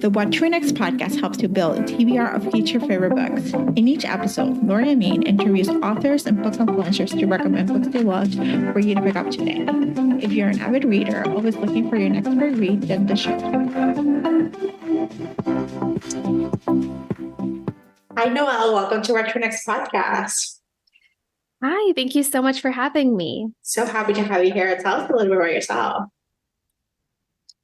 The What to Next podcast helps you build a TBR of future favorite books. In each episode, Lori and Maine interviews authors and book influencers to recommend books they loved for you to pick up today. If you're an avid reader, always looking for your next great read, then the show. Hi, Noelle. Welcome to What to Next podcast. Hi, thank you so much for having me. So happy to have you here. Tell us a little bit about yourself.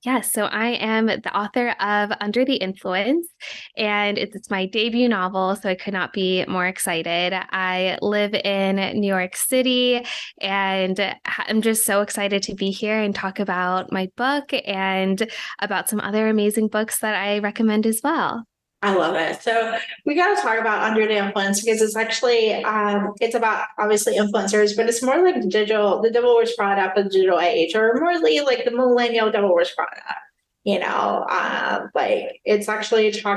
Yes, so I am the author of Under the Influence, and it's my debut novel, so I could not be more excited. I live in New York City, and I'm just so excited to be here and talk about my book and about some other amazing books that I recommend as well. I love it. So we got to talk about Under the Influence because it's actually, it's about obviously influencers, but it's more like the Devil Wears Prada of the digital age, or more like the millennial Devil Wears Prada. Like it talks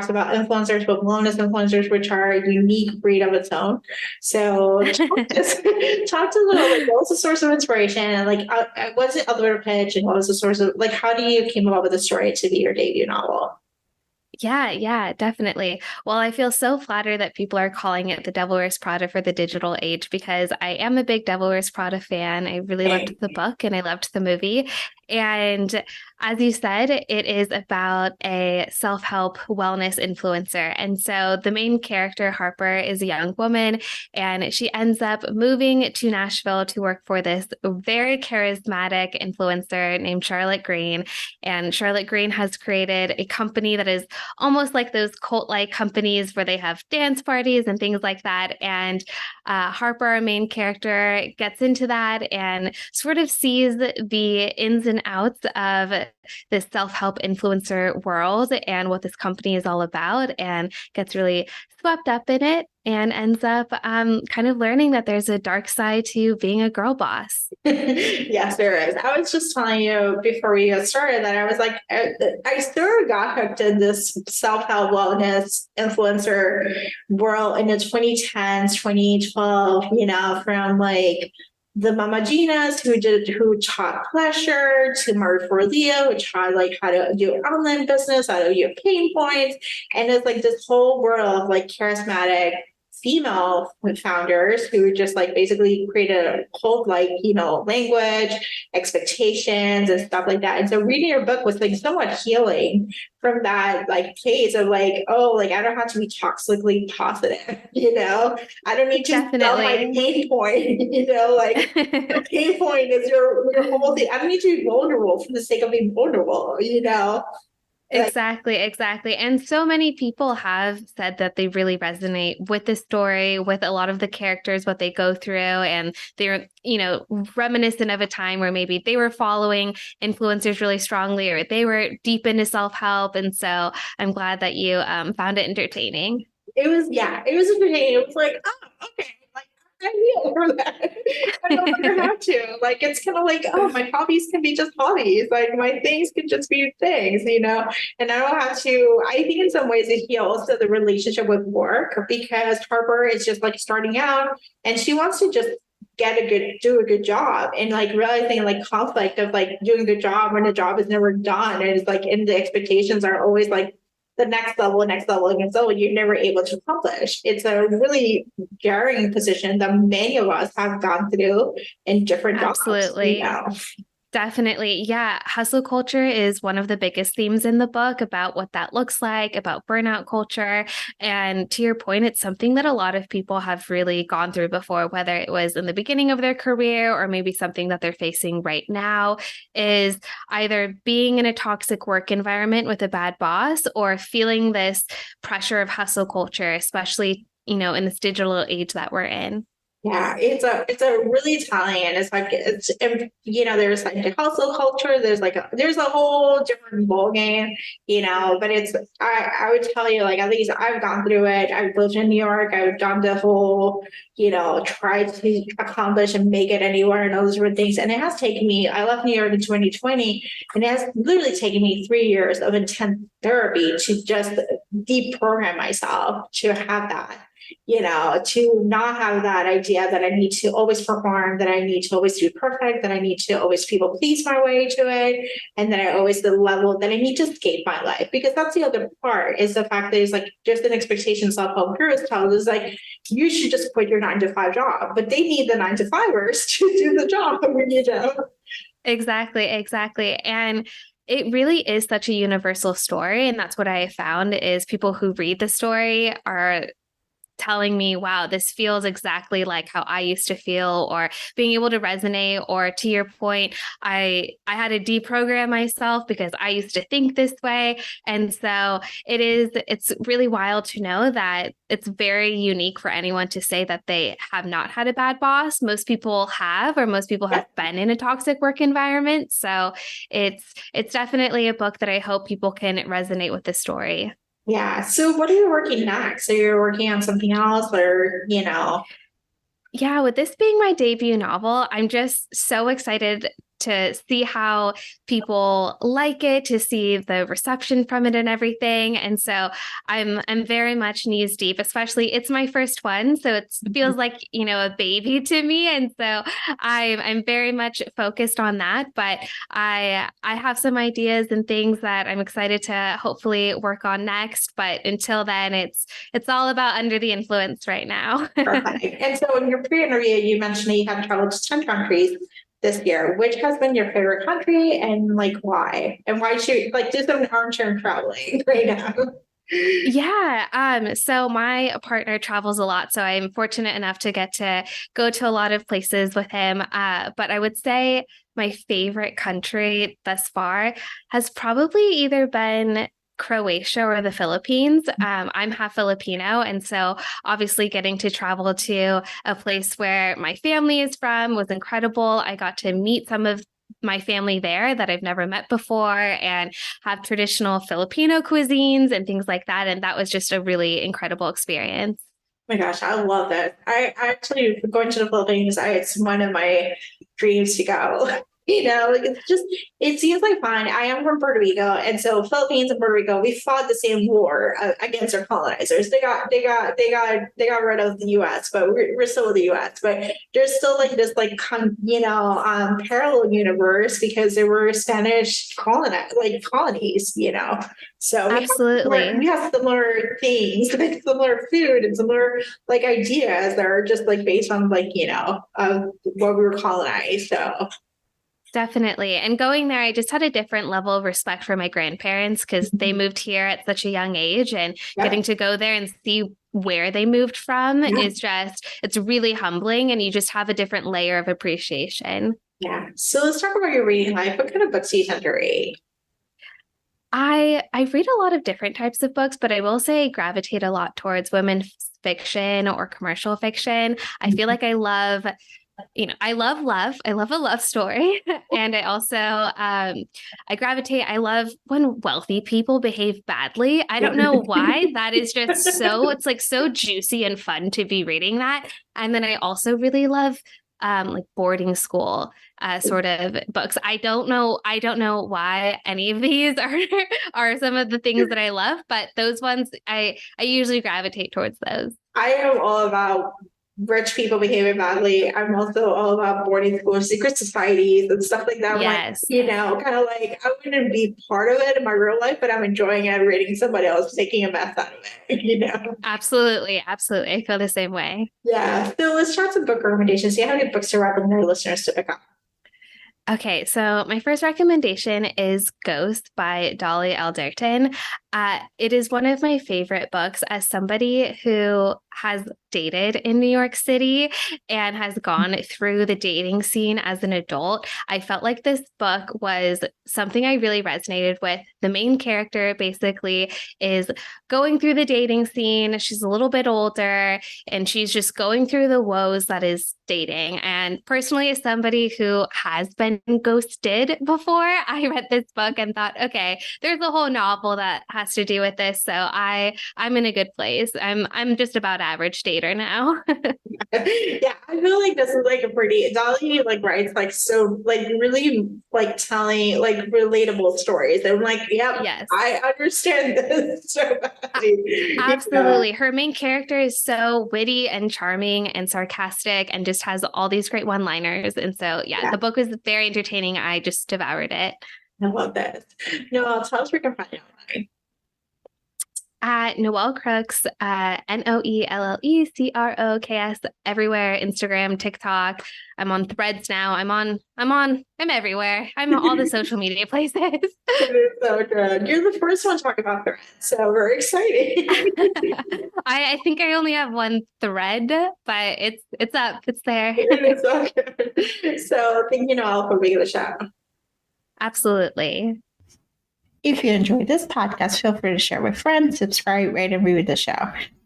about influencers, but wellness influencers, which are a unique breed of its own. So talk to a little, like, what was the source of inspiration? And like, was it elevator pitch? And what was the source of, like, how do you came up with the story to be your debut novel? Yeah, definitely. Well, I feel so flattered that people are calling it the Devil Wears Prada for the digital age, because I am a big Devil Wears Prada fan. I really loved the book and I loved the movie. And as you said, it is about a self-help wellness influencer. And so the main character, Harper, is a young woman, and she ends up moving to Nashville to work for this very charismatic influencer named Charlotte Green. And Charlotte Green has created a company that is almost like those cult-like companies where they have dance parties and things like that. And Harper, our main character, gets into that and sort of sees the ins and outs of this self-help influencer world and what this company is all about, and gets really swept up in it and ends up kind of learning that there's a dark side to being a girl boss. Yes, there is. I was just telling you before we got started that I was like, I sort of got hooked in this self-help wellness influencer world in the 2010s, 2012, from like the Mama Ginas who taught pleasure, to Marie Forleo, who taught like how to do an online business, how to do pain points. And it's like this whole world of like charismatic female founders who just like basically created a whole language, expectations and stuff like that. And so reading your book was like somewhat healing from that like place of like, oh, like I don't have to be toxically positive, I don't need to sell my pain point, like the pain point is your whole thing. I don't need to be vulnerable for the sake of being vulnerable, Exactly. And so many people have said that they really resonate with the story, with a lot of the characters, what they go through, and they're, reminiscent of a time where maybe they were following influencers really strongly, or they were deep into self-help. And so I'm glad that you found it entertaining. It was entertaining. It was like, oh, okay. I feel for that. I don't ever have to. Like, it's kind of like, oh, my hobbies can be just hobbies. Like, my things can just be things, and I don't have to. I think in some ways it heals the relationship with work, because Harper is just like starting out and she wants to just do a good job, and like realizing like conflict of like doing a good job when the job is never done. And it's like, and the expectations are always like, the next level, you're never able to accomplish. It's a really jarring position that many of us have gone through in different jobs. Absolutely. Definitely. Yeah. Hustle culture is one of the biggest themes in the book, about what that looks like, about burnout culture. And to your point, it's something that a lot of people have really gone through before, whether it was in the beginning of their career or maybe something that they're facing right now, is either being in a toxic work environment with a bad boss, or feeling this pressure of hustle culture, especially, in this digital age that we're in. Yeah, it's a really Italian. It's like there's like the hustle culture. There's a whole different ball game, But I would tell you, like, at least I've gone through it. I've lived in New York. I've done the whole try to accomplish and make it anywhere and all those different things. And it has taken me. I left New York in 2020, and it has literally taken me 3 years of intense therapy to just deprogram myself to have that. to not have that idea that I need to always perform, that I need to always be perfect, that I need to always people please my way to it, and that I always the level that I need to escape my life. Because that's the other part is the fact that it's like just an expectation self-help gurus tells us like you should just quit your 9 to 5 job, but they need the 9 to 5ers to do the job. Exactly, exactly. And it really is such a universal story. And that's what I found is people who read the story are telling me, wow, this feels exactly like how I used to feel, or being able to resonate, or to your point, I had to deprogram myself because I used to think this way. And so it's really wild to know that it's very unique for anyone to say that they have not had a bad boss. Most people have, or most people have been in a toxic work environment. So it's definitely a book that I hope people can resonate with the story. Yeah. So what are you working next? So you're working on something else or. Yeah, with this being my debut novel, I'm just so excited to see how people like it, to see the reception from it and everything. And so I'm very much knees deep, especially it's my first one. So it feels like, a baby to me. And so I'm very much focused on that. But I have some ideas and things that I'm excited to hopefully work on next. But until then, it's all about Under the Influence right now. Perfect. And so in your pre-interview, you mentioned that you have traveled to 10 countries this year. Which has been your favorite country and like why? And why should you like do some armchair traveling right now? Yeah. So my partner travels a lot, so I'm fortunate enough to get to go to a lot of places with him. But I would say my favorite country thus far has probably either been Croatia or the Philippines. I'm half Filipino, and so obviously getting to travel to a place where my family is from was incredible. I got to meet some of my family there that I've never met before and have traditional Filipino cuisines and things like that. And that was just a really incredible experience. Oh my gosh, I love that. I actually going to the Philippines, it's one of my dreams to go. Like it seems like fun. I am from Puerto Rico, and so Philippines and Puerto Rico, we fought the same war against our colonizers. They got rid of the U.S., but we're still the U.S. But there's still like this parallel universe because there were Spanish colonies. So we Absolutely. have similar things, like similar food and similar like ideas that are just like based on what we were colonized. So Definitely. And going there, I just had a different level of respect for my grandparents because they moved here at such a young age, and yeah, getting to go there and see where they moved from yeah, is it's really humbling, and you just have a different layer of appreciation. yeah. So let's talk about your reading life. What kind of books do you tend to read? I read a lot of different types of books, but I will say I gravitate a lot towards women's fiction or commercial fiction. I feel like I love I love love. I love a love story. And I also, I love when wealthy people behave badly. I don't know why. That is just it's like so juicy and fun to be reading that. And then I also really love like boarding school sort of books. I don't know why any of these are some of the things that I love, but those ones I usually gravitate towards those. I am all about rich people behaving badly. I'm also all about boarding schools, secret societies, and stuff like that. I'm like, Yes. kind of like I wouldn't be part of it in my real life, but I'm enjoying it reading somebody else taking a mess out of it. Absolutely. Absolutely. I feel the same way. Yeah. So let's start some book recommendations. Do you have any books to recommend our listeners to pick up? Okay, so my first recommendation is Ghost by Dolly Alderton. It is one of my favorite books as somebody who has dated in New York City and has gone through the dating scene as an adult. I felt like this book was something I really resonated with. The main character basically is going through the dating scene. She's a little bit older and she's just going through the woes that is dating. And personally, as somebody who has been ghosted before, I read this book and thought, okay, there's a whole novel that has to do with this. So I'm in a good place. I'm just about average dater now. Yeah, I feel like this is like a pretty Dolly like writes like so like really like telling like relatable stories. I'm like, yep, Yes. I understand this so badly. Absolutely. Her main character is so witty and charming and sarcastic and just has all these great one-liners. And so, yeah, the book was very entertaining. I just devoured it. I love this. No, tell us where we can find it online. At Noelle Crooks, NoelleCrooks everywhere, Instagram, TikTok. I'm on Threads now. I'm everywhere. I'm on all the social media places. It is so good. You're the first one to talk about threads, so we're excited. I think I only have one thread, but it's up. It's there. It is so good. So thank you, Noelle, for being the show. Absolutely. If you enjoyed this podcast, feel free to share with friends, subscribe, rate, and review the show.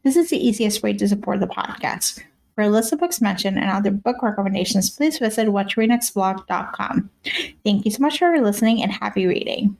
This is the easiest way to support the podcast. For a list of books mentioned and other book recommendations, please visit watchrenextblog.com. Thank you so much for listening and happy reading.